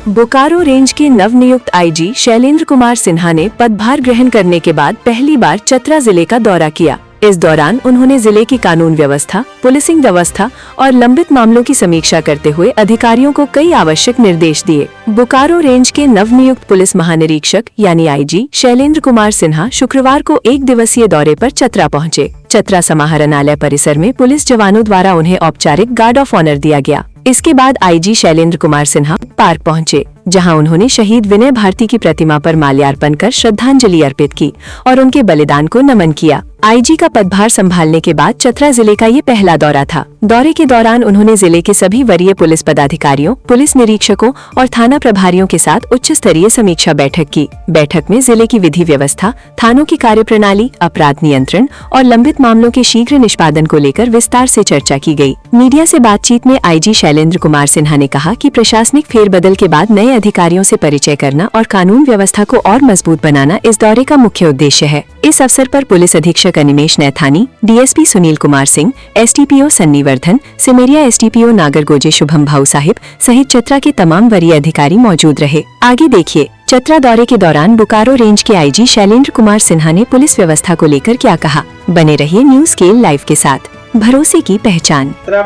Bokaro range के नवनियुक्त IG Shailendra Kumar Sinha ने पदभार ग्रहण करने के बाद पहली बार चतरा जिले का दौरा किया। इस दौरान उन्होंने जिले की कानून व्यवस्था, पुलिसिंग व्यवस्था और लंबित मामलों की समीक्षा करते हुए अधिकारियों को कई आवश्यक निर्देश दिए। बोकारो रेंज के नवनियुक्त पुलिस महानिरीक्षक यानी आईजी शैलेंद्र कुमार सिन्हा शुक्रवार को 1 दिवसीय दौरे पर चतरा पहुंचे। चतरा समाहरणालय परिसर में पुलिस जवानों द्वारा उन्हें औपचारिक गार्ड ऑफ ऑनर दिया गया। इसके बाद आईजी शैलेंद्र कुमार सिन्हा पार्क पहुंचे, जहां उन्होंने शहीद विनय भारती की प्रतिमा पर माल्यार्पण कर श्रद्धांजलि अर्पित की और उनके बलिदान को नमन किया। आईजी का पदभार संभालने के बाद चतरा जिले का ये पहला दौरा था। दौरे के दौरान उन्होंने जिले के सभी वरीय पुलिस पदाधिकारियों, पुलिस निरीक्षकों और थाना प्रभारियों के साथ उच्च स्तरीय समीक्षा बैठक की। बैठक में जिले की विधि व्यवस्था, थानों की कार्यप्रणाली, अपराध नियंत्रण और लंबित मामलों के शीघ्र निष्पादन को लेकर विस्तार से चर्चा की गई। मीडिया से बातचीत में आईजी शैलेंद्र कुमार सिन्हा ने कहा कि प्रशासनिक फेरबदल के बाद नए अधिकारियों से परिचय करना और कानून व्यवस्था को और मजबूत बनाना इस दौरे का मुख्य उद्देश्य है। इस अवसर पर पुलिस अधीक्षक Animesh Naithani, DSP Sunil Kumar Singh, STPO Sunny Vardhan, सिमेरिया STPO Nagargoje Shubham भाऊ साहिब सहित चतरा के तमाम वरीय अधिकारी मौजूद रहे। आगे देखिए चतरा दौरे के दौरान बोकारो रेंज के आईजी शैलेंद्र कुमार सिन्हा ने पुलिस व्यवस्था को लेकर क्या कहा। बने रहिए न्यूज स्केल लाइव के साथ, भरोसे की पहचान। चतरा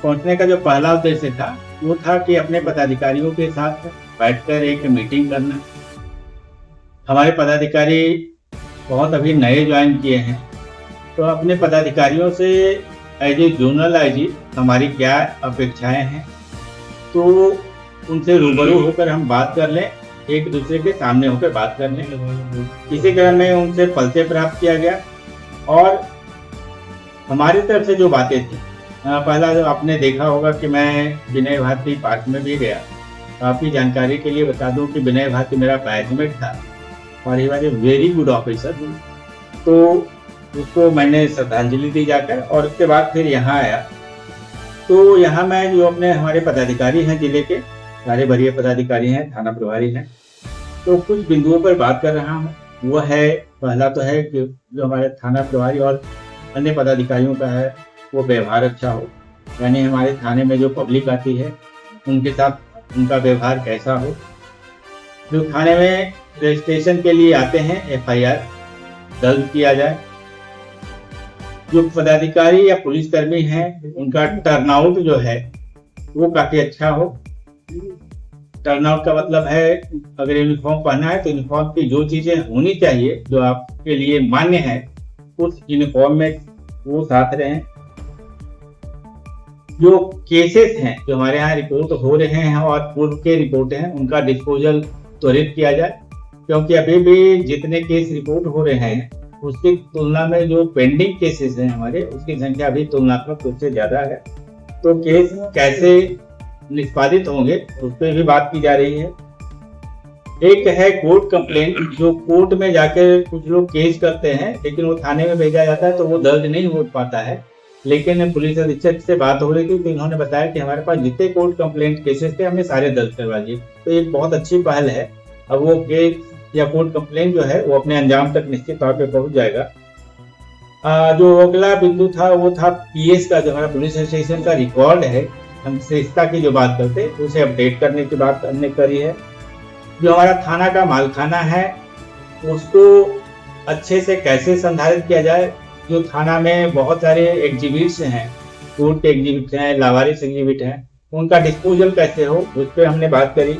पहुंचने का जो पहला उद्देश्य था वो था कि अपने पदाधिकारियों के साथ बैठकर एक मीटिंग करना। हमारे पदाधिकारी बहुत अभी नए ज्वाइन किए हैं, तो अपने पदाधिकारियों से एज ए जोनल आईजी हमारी क्या अपेक्षाएं हैं, तो उनसे रूबरू होकर हम बात कर लें, एक दूसरे के सामने होकर बात कर लें। इसी क्रम में उनसे परिचय प्राप्त किया गया और हमारी तरफ से जो बातें थी, पहला जो आपने देखा होगा कि मैं विनय भारती पार्क में भी गया। आपकी जानकारी के लिए बता दूं कि विनय भारती मेरा बैचमेट था और he was very good officer, तो उसको मैंने श्रद्धांजलि दी जाकर और उसके बाद फिर यहाँ आया। तो यहाँ मैं जो अपने हमारे पदाधिकारी हैं, जिले के सारे वरीय पदाधिकारी हैं, थाना प्रभारी हैं, तो कुछ बिंदुओं पर बात कर रहा हूँ। वो है, पहला तो है कि जो हमारे थाना प्रभारी और अन्य पदाधिकारियों का है वो व्यवहार अच्छा हो, यानी हमारे थाने में जो पब्लिक आती है उनके साथ उनका व्यवहार कैसा हो। जो थाने में रजिस्ट्रेशन के लिए आते हैं एफआईआर दर्ज किया जाए। जो पदाधिकारी या पुलिसकर्मी हैं उनका टर्नआउट जो है वो काफी अच्छा हो। टर्नआउट का मतलब है अगर यूनिफॉर्म पहना है तो यूनिफॉर्म की जो चीजें होनी चाहिए जो आपके लिए मान्य है उस यूनिफॉर्म में वो साथ रहें। जो केसेस हैं जो हमारे यहाँ रिपोर्ट हो रहे हैं और पूर्व के रिपोर्ट हैं उनका डिस्पोजल त्वरित किया जाए, क्योंकि अभी भी जितने केस रिपोर्ट हो रहे हैं उसकी तुलना में जो पेंडिंग केसेस हैं हमारे, उसकी संख्या अभी तुलनात्मक रूप से ज्यादा है। तो केस कैसे निष्पादित होंगे उस पर भी बात की जा रही है। एक है कोर्ट कंप्लेंट, जो कोर्ट में जाकर कुछ लोग केस करते हैं लेकिन वो थाने में भेजा जाता है तो वो दर्ज नहीं हो पाता है। लेकिन पुलिस अधीक्षक से बात हो रही थी तो इन्होंने बताया कि हमारे पास जितने कोर्ट कंप्लेंट केसेस थे हमने सारे दर्ज करवा दिए। तो एक बहुत अच्छी पहल है। अब वो केस या कोर्ट कंप्लेंट जो है वो अपने अंजाम तक निश्चित तौर पे पहुंच जाएगा। जो अगला बिंदु था वो था पीएस का, जो हमारा पुलिस स्टेशन का रिकॉर्ड है, हम श्रेष्ठता की जो बात करते उसे अपडेट करने की बात हमने करी है। जो हमारा थाना का मालखाना है उसको अच्छे से कैसे संधारित किया जाए। जो थाना में बहुत सारे एग्जिबिट्स हैं, कोर्ट के एग्जिबिट हैं, लावारिस एग्जिबिट हैं, उनका डिस्पोजल कैसे हो उस पर हमने बात करी।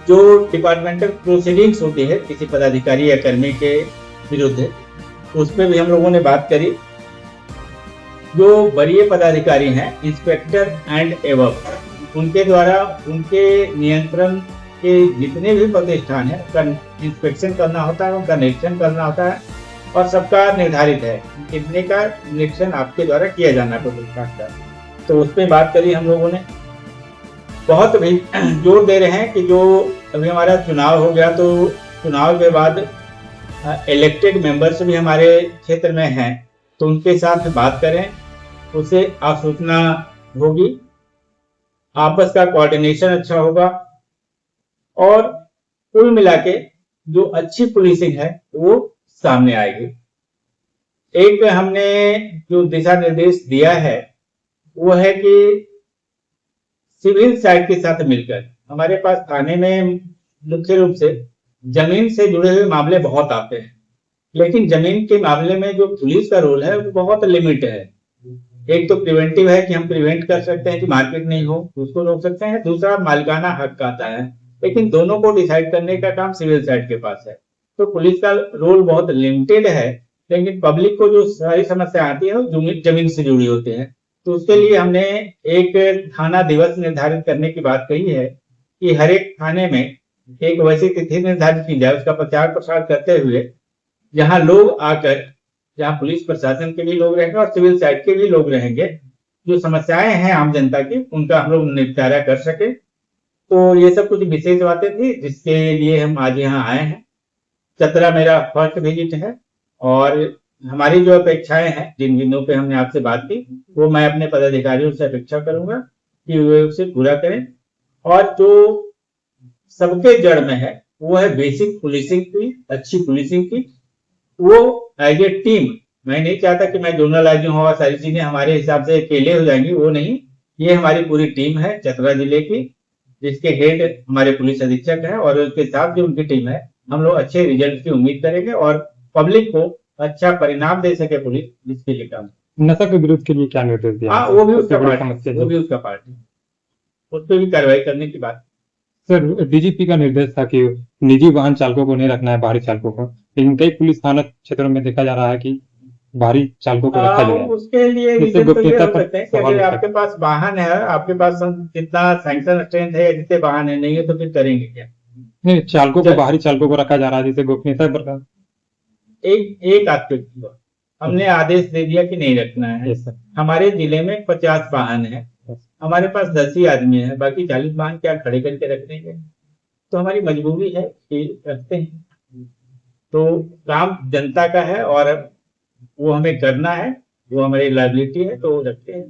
जो डिपार्टमेंटल प्रोसीडिंग्स होती है किसी पदाधिकारी या कर्मी के विरुद्ध, उस पर भी हम लोगों ने बात करी। जो वरीय पदाधिकारी हैं, इंस्पेक्टर एंड एबव, उनके द्वारा उनके नियंत्रण के जितने भी प्रतिष्ठान हैं उनका इंस्पेक्शन करना होता है, उनका निरीक्षण करना होता है और सबका निर्धारित है कितने का निरीक्षण आपके द्वारा किया जाना प्रतिष्ठान का। तो उस पर बात करी हम लोगों ने। बहुत भी जोर दे रहे हैं कि जो अभी हमारा चुनाव हो गया तो चुनाव के बाद इलेक्टेड मेंबर्स भी हमारे क्षेत्र में हैं, तो उनके साथ बात करें, उससे आसूचना होगी, आपस का कोऑर्डिनेशन अच्छा होगा और कुल मिला के जो अच्छी पुलिसिंग है वो सामने आएगी। एक हमने जो दिशा निर्देश दिया है वो है कि सिविल साइड के साथ मिलकर। हमारे पास थाने में मुख्य रूप से जमीन से जुड़े हुए मामले बहुत आते हैं, लेकिन जमीन के मामले में जो पुलिस का रोल है वो बहुत लिमिट है। एक तो प्रिवेंटिव है कि हम प्रिवेंट कर सकते हैं कि मार्केट नहीं हो, उसको रोक सकते हैं। दूसरा मालिकाना हक आता है, लेकिन दोनों को डिसाइड करने का काम सिविल साइड के पास है। तो पुलिस का रोल बहुत लिमिटेड है, लेकिन पब्लिक को जो सारी समस्या आती है वो जमीन से जुड़ी होती है। तो उसके लिए हमने एक थाना दिवस निर्धारित करने की बात कही है कि हर एक थाने में एक वैसी तिथि निर्धारित की जाए, उसका प्रचार प्रसार करते हुए जहां लोग आकर, जहां पुलिस प्रशासन के भी लोग रहेंगे और सिविल साइड के भी लोग रहेंगे, जो समस्याएं हैं आम जनता की उनका हम लोग निपटारा कर सके। तो ये सब कुछ विशेष बातें थी जिसके लिए हम आज यहाँ आए हैं। चतरा मेरा फर्स्ट विजिट है और हमारी जो अपेक्षाएं हैं, जिन बिंदुओं पे हमने आपसे बात की, वो मैं अपने पदाधिकारियों से अपेक्षा करूंगा कि वे उसे पूरा करें। और जो सबके जड़ में है वो है बेसिक पुलिसिंग की, अच्छी पुलिसिंग की। वो एज ए टीम, मैं नहीं चाहता कि मैं जोनलाइज हूँ और सारी चीजें हमारे हिसाब से अकेले हो जाएंगी, वो नहीं। ये हमारी पूरी टीम है चतरा जिले की, जिसके हेड हमारे पुलिस अधीक्षक है और उसके साथ जो उनकी टीम है, हम लोग अच्छे रिजल्ट की उम्मीद करेंगे और पब्लिक को अच्छा परिणाम दे सके पुलिस, जिसके लिए काम। नशा के विरोध के लिए क्या निर्देश दिया? हाँ, वो भी सबसे उसका बड़ी पार्ट समस्या है, वो भी उसका पार्ट है, उस पर भी कार्रवाई करने की बात। सर, डीजीपी का निर्देश था कि निजी वाहन चालकों को नहीं रखना है, बाहरी चालकों को, लेकिन कई पुलिस थाना क्षेत्रों में देखा जा रहा है कि बाहरी चालकों को रखा जाए। उसके लिए इससे रीजन तो ये गोपनीयता हो पर सकते हैं कि सवाल अगर उठा। आपके पास वाहन है, आपके पास जितना सैंक्शन स्ट्रेंथ है, जितने वाहन है, नहीं है तो फिर करेंगे क्या? नहीं, चालकों को, बाहरी चालकों को रखा जा रहा है जिससे गोपनीयता पर। एक आस्पेक्ट हुआ, हमने आदेश दे दिया कि नहीं रखना है। Yes sir. हमारे जिले में 50 वाहन है, हमारे पास 10 ही आदमी है, बाकी 40 वाहन क्या खड़े करके रख देंगे? तो हमारी मजबूरी है कि रखते हैं। तो काम जनता का है और वो हमें करना है, वो हमारी लायबिलिटी है, तो रखते हैं।